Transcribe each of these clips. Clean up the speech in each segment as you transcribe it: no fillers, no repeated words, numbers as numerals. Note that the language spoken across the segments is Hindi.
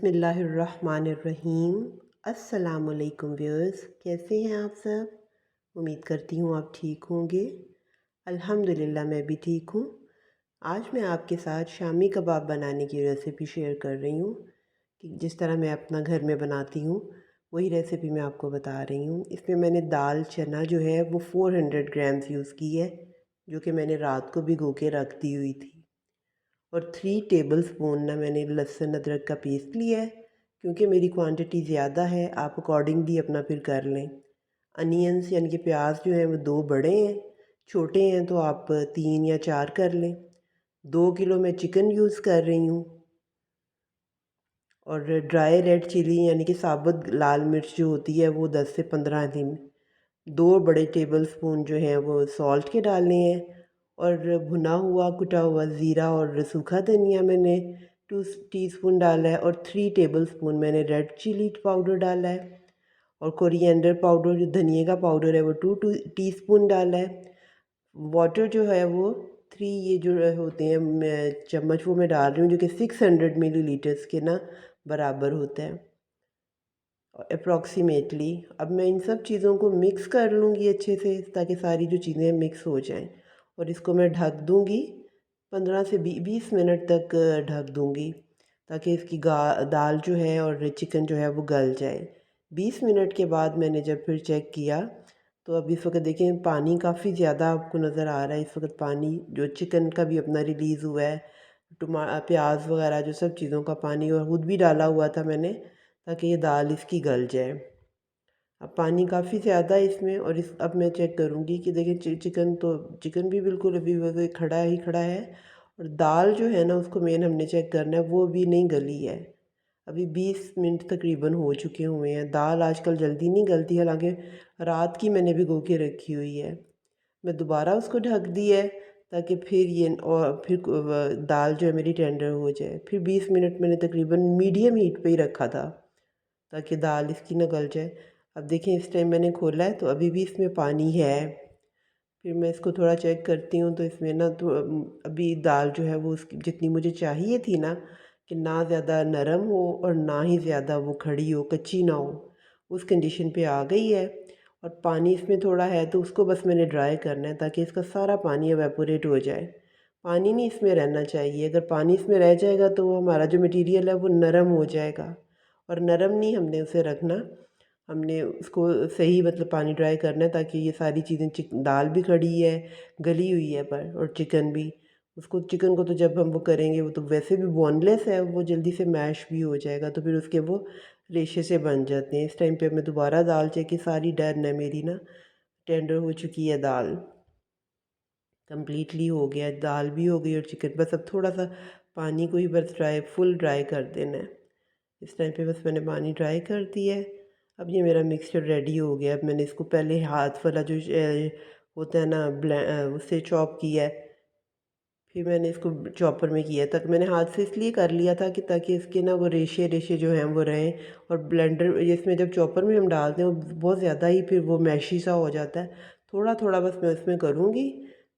बिस्मिल्लाहिर्रहमानिर्रहीम। अस्सलामुअलैकुम व्यूअर्स, कैसे हैं आप सब? उम्मीद करती हूँ आप ठीक होंगे। अल्हम्दुलिल्लाह मैं भी ठीक हूँ। आज मैं आपके साथ शामी कबाब बनाने की रेसिपी शेयर कर रही हूँ कि जिस तरह मैं अपना घर में बनाती हूँ वही रेसिपी मैं आपको बता रही हूँ। इसमें मैंने दाल चना जो है वो 400 ग्राम्स यूज़ की है, जो कि मैंने रात को भिगो के रख दी हुई थी। और 3 टेबलस्पून ना मैंने लहसुन अदरक का पेस्ट लिया है। क्योंकि मेरी क्वांटिटी ज़्यादा है, आप अकॉर्डिंगली अपना फिर कर लें। अनियंस यानी कि प्याज जो है वो 2 बड़े हैं, छोटे हैं तो आप 3 या 4 कर लें। 2 किलो मैं चिकन यूज़ कर रही हूँ। और ड्राई रेड चिली यानी कि साबुत लाल मिर्च जो होती है वो 10 से 15 दिन। 2 बड़े टेबलस्पून जो हैं वो सॉल्ट के डालने हैं। और भुना हुआ कुटा हुआ ज़ीरा और सूखा धनिया मैंने 2 टीस्पून डाला है। और 3 टेबलस्पून मैंने रेड चिली पाउडर डाला है। और कोरिएंडर पाउडर जो धनिए का पाउडर है वो 2 टीस्पून डाला है। वाटर जो है वो 3 ये जो होते हैं चम्मच वो मैं डाल रही हूँ, जो कि 600 मिलीलीटर्स के ना बराबर होता है अप्रॉक्सीमेटली। अब मैं इन सब चीज़ों को मिक्स कर लूँगी अच्छे से, ताकि सारी जो चीज़ें मिक्स हो जाएं। और इसको मैं ढक दूँगी 15 से 20 मिनट तक ढक दूँगी, ताकि इसकी दाल जो है और चिकन जो है वो गल जाए। 20 मिनट के बाद मैंने जब फिर चेक किया तो अब इस वक्त देखें पानी काफ़ी ज़्यादा आपको नज़र आ रहा है। इस वक्त पानी जो चिकन का भी अपना रिलीज़ हुआ है, प्याज वगैरह जो सब चीज़ों का पानी, और खुद भी डाला हुआ था मैंने, ताकि ये दाल इसकी गल जाए। अब पानी काफ़ी ज़्यादा है इसमें। और इस अब मैं चेक करूँगी कि देखिए चिकन भी बिल्कुल अभी वैसे खड़ा ही खड़ा है। और दाल जो है ना उसको मेन हमने चेक करना है, वो भी नहीं गली है। अभी 20 मिनट तकरीबन हो चुके हुए हैं। दाल आजकल जल्दी नहीं गलती, हालांकि रात की मैंने भिगो के रखी हुई है। मैं दोबारा उसको ढक दी है, ताकि फिर ये और फिर दाल जो है मेरी टेंडर हो जाए। फिर 20 मिनट मैंने तकरीबन मीडियम हीट पे ही रखा था, ताकि दाल इसकी न गल जाए। अब देखिए इस टाइम मैंने खोला है तो अभी भी इसमें पानी है। फिर मैं इसको थोड़ा चेक करती हूँ तो इसमें ना तो अभी दाल जो है वो उसकी जितनी मुझे चाहिए थी ना, कि ना ज़्यादा नरम हो और ना ही ज़्यादा वो खड़ी हो, कच्ची ना हो, उस कंडीशन पे आ गई है। और पानी इसमें थोड़ा है तो उसको बस मैंने ड्राई करना है, ताकि इसका सारा पानी एवेपोरेट हो जाए। पानी नहीं इसमें रहना चाहिए। अगर पानी इसमें रह जाएगा तो वो हमारा जो मटीरियल है वो नरम हो जाएगा, और नरम नहीं हमने उसे रखना। हमने उसको सही मतलब पानी ड्राई करना है, ताकि ये सारी चीज़ें दाल भी खड़ी है, गली हुई है पर, और चिकन भी। चिकन को तो जब हम वो करेंगे वो तो वैसे भी बोनलेस है, वो जल्दी से मैश भी हो जाएगा, तो फिर उसके वो रेशे से बन जाते हैं। इस टाइम पे मैं दोबारा दाल चेक की, सारी डन है मेरी ना, टेंडर हो चुकी है दाल, कम्प्लीटली हो गया, दाल भी हो गई और चिकन। बस अब थोड़ा सा पानी को ही बस फुल ड्राई कर देना है। इस टाइम पे बस मैंने पानी ड्राई कर दिया है। अब ये मेरा मिक्सचर रेडी हो गया। अब मैंने इसको पहले हाथ वाला जो होता है ना उससे चॉप किया है। फिर मैंने इसको चॉपर में किया, तक मैंने हाथ से इसलिए कर लिया था कि ताकि इसके ना वो रेशे रेशे जो हैं वो रहें। और ब्लेंडर इसमें जब चॉपर में हम डालते हैं वो बहुत ज़्यादा ही फिर वो मैशी सा हो जाता है। थोड़ा थोड़ा बस मैं इसमें करूँगी,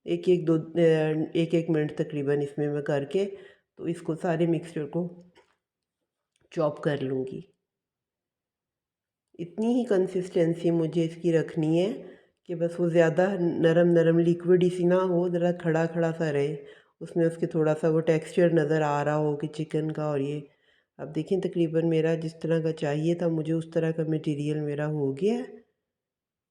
एक एक मिनट तकरीबन इसमें मैं करके तो इसको सारे मिक्सचर को चॉप कर लूँगी। इतनी ही कंसिस्टेंसी मुझे इसकी रखनी है कि बस वो ज़्यादा नरम नरम लिक्विड सी ना हो, ज़रा खड़ा खड़ा सा रहे, उसमें उसके थोड़ा सा वो टेक्सचर नज़र आ रहा हो कि चिकन का। और ये अब देखिए तकरीबन मेरा जिस तरह का चाहिए था मुझे उस तरह का मटेरियल मेरा हो गया है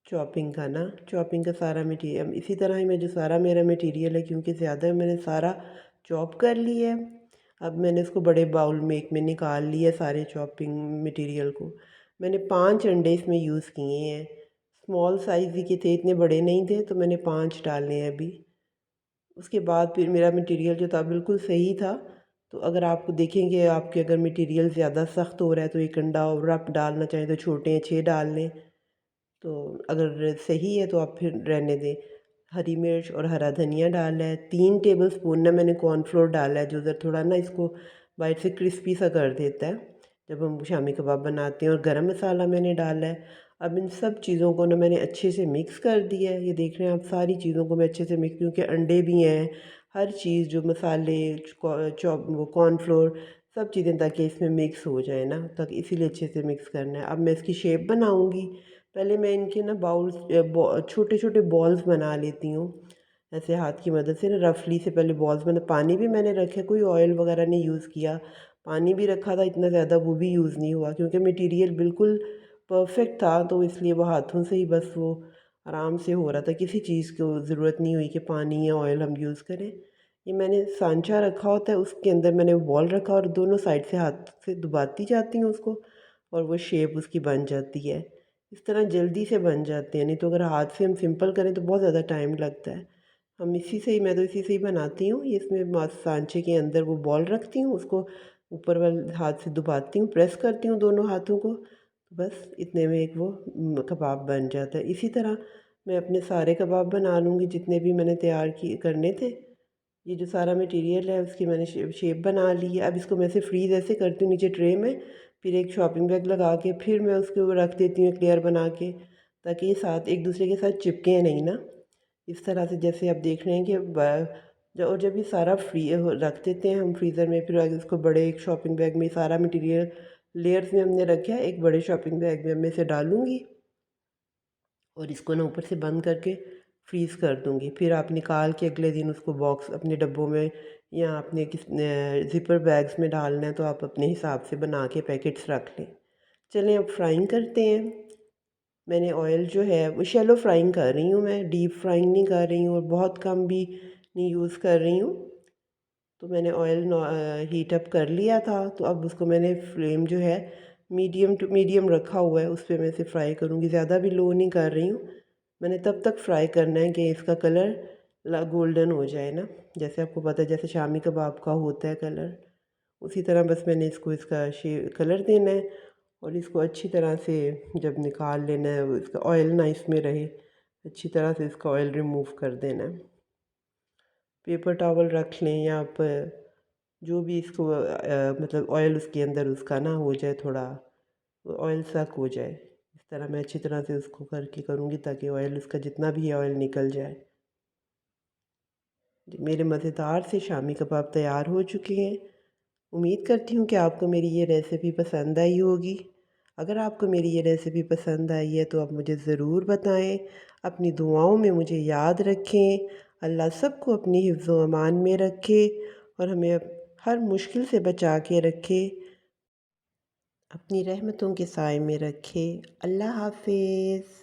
चॉपिंग का ना। चॉपिंग का सारा मटेरियल इसी तरह ही मैं जो सारा मेरा मटेरियल है, क्योंकि ज़्यादा मैंने सारा चॉप कर लिया है। अब मैंने इसको बड़े बाउल में एक में निकाल लिया सारे चॉपिंग मटेरियल को। मैंने 5 अंडे इसमें यूज़ किए हैं, स्मॉल साइज़ ही के थे, इतने बड़े नहीं थे, तो मैंने 5 डाले हैं अभी। उसके बाद फिर मेरा मटेरियल जो था बिल्कुल सही था। तो अगर आप देखेंगे आपके अगर मटेरियल ज़्यादा सख्त हो रहा है तो एक अंडा और आप डालना चाहें तो छोटे हैं 6 डाल लें। तो अगर सही है तो आप फिर रहने दें। हरी मिर्च और हरा धनिया डाला है। 3 टेबलस्पून ना मैंने कॉर्नफ्लोर डाला है, जो ज़रा थोड़ा ना इसको बाइट से क्रिस्पी सा कर देता है जब हम शामी कबाब बनाते हैं। और गरम मसाला मैंने डाला है। अब इन सब चीज़ों को ना मैंने अच्छे से मिक्स कर दिया है। ये देख रहे हैं आप, सारी चीज़ों को मैं अच्छे से मिक्स, क्योंकि अंडे भी हैं, हर चीज़ जो मसाले चॉप वो कॉर्नफ्लोर सब चीज़ें ताकि इसमें मिक्स हो जाए ना, तक इसीलिए अच्छे से मिक्स करना है। अब मैं इसकी शेप बनाऊँगी। पहले मैं इनके ना छोटे छोटे बॉल्स बना लेती हूँ, ऐसे हाथ की मदद से ना रफली से पहले बॉल्स बना। पानी भी मैंने रखे, कोई ऑयल वगैरह नहीं यूज़ किया। पानी भी रखा था इतना ज़्यादा, वो भी यूज़ नहीं हुआ क्योंकि मटेरियल बिल्कुल परफेक्ट था, तो इसलिए वो हाथों से ही बस वो आराम से हो रहा था। किसी चीज़ को ज़रूरत नहीं हुई कि पानी या ऑयल हम यूज़ करें। ये मैंने सांचा रखा होता है, उसके अंदर मैंने वो बॉल रखा और दोनों साइड से हाथ से दबाती जाती हूँ उसको, और वो शेप उसकी बन जाती है। इस तरह जल्दी से बन जाते हैं, नहीं तो अगर हाथ से हम सिंपल करें तो बहुत ज़्यादा टाइम लगता है। मैं तो इसी से ही बनाती हूँ। ये इसमें सांचे के अंदर वो बॉल रखती हूँ, उसको ऊपर वाले हाथ से दबाती हूँ, प्रेस करती हूँ दोनों हाथों को, तो बस इतने में एक वो कबाब बन जाता है। इसी तरह मैं अपने सारे कबाब बना लूँगी जितने भी मैंने तैयार किए करने थे। ये जो सारा मटेरियल है उसकी मैंने शेप बना ली है। अब इसको मैं ऐसे फ्रीज़ ऐसे करती हूँ नीचे ट्रे में, फिर एक शॉपिंग बैग लगा के फिर मैं उसके ऊपर रख देती हूँ एक लेयर बना के, ताकि ये साथ एक दूसरे के साथ चिपके नहीं ना। इस तरह से जैसे आप देख रहे हैं कि और जब ये सारा रख देते हैं हम फ्रीज़र में, फिर आगे उसको बड़े एक शॉपिंग बैग में सारा मटेरियल लेयर्स में हमने रखा है, एक बड़े शॉपिंग बैग में मैं इसे डालूँगी और इसको ना ऊपर से बंद करके फ्रीज़ कर दूँगी। फिर आप निकाल के अगले दिन उसको बॉक्स अपने डब्बों में या अपने ज़िपर बैग्स में डालना है तो आप अपने हिसाब से बना के पैकेट्स रख लें। चलें अब फ्राइंग करते हैं। मैंने ऑयल जो है वो शैलो फ्राइंग कर रही हूँ, मैं डीप फ्राइंग नहीं कर रही हूँ और बहुत कम भी नहीं यूज़ कर रही हूँ। तो मैंने ऑयल हीट अप कर लिया था, तो अब उसको मैंने फ्लेम जो है मीडियम टू मीडियम रखा हुआ है, उस पे मैं इसे फ्राई करूँगी। ज़्यादा भी लो नहीं कर रही हूँ। मैंने तब तक फ्राई करना है कि इसका कलर गोल्डन हो जाए ना, जैसे आपको पता है जैसे शामी कबाब का होता है कलर, उसी तरह बस मैंने इसको इसका कलर देना है और इसको अच्छी तरह से जब निकाल लेना है, इसका ऑयल ना इसमें रहे, अच्छी तरह से इसका ऑयल रिमूव कर देना है। पेपर टॉवल रख लें या आप जो भी इसको मतलब ऑयल उसके अंदर उसका ना हो जाए, थोड़ा ऑयल सक हो जाए। इस तरह मैं अच्छी तरह से उसको करके करूँगी ताकि ऑयल उसका जितना भी है ऑयल निकल जाए। जी, मेरे मज़ेदार से शामी कबाब तैयार हो चुके हैं। उम्मीद करती हूँ कि आपको मेरी ये रेसिपी पसंद आई होगी। अगर आपको मेरी ये रेसिपी पसंद आई है तो आप मुझे ज़रूर बताएं। अपनी दुआओं में मुझे याद रखें। अल्लाह सबको अपनी हिफ्ज़ व अमान में रखे और हमें हर मुश्किल से बचा के रखे, अपनी रहमतों के साए में रखे। अल्लाह हाफ़िज़।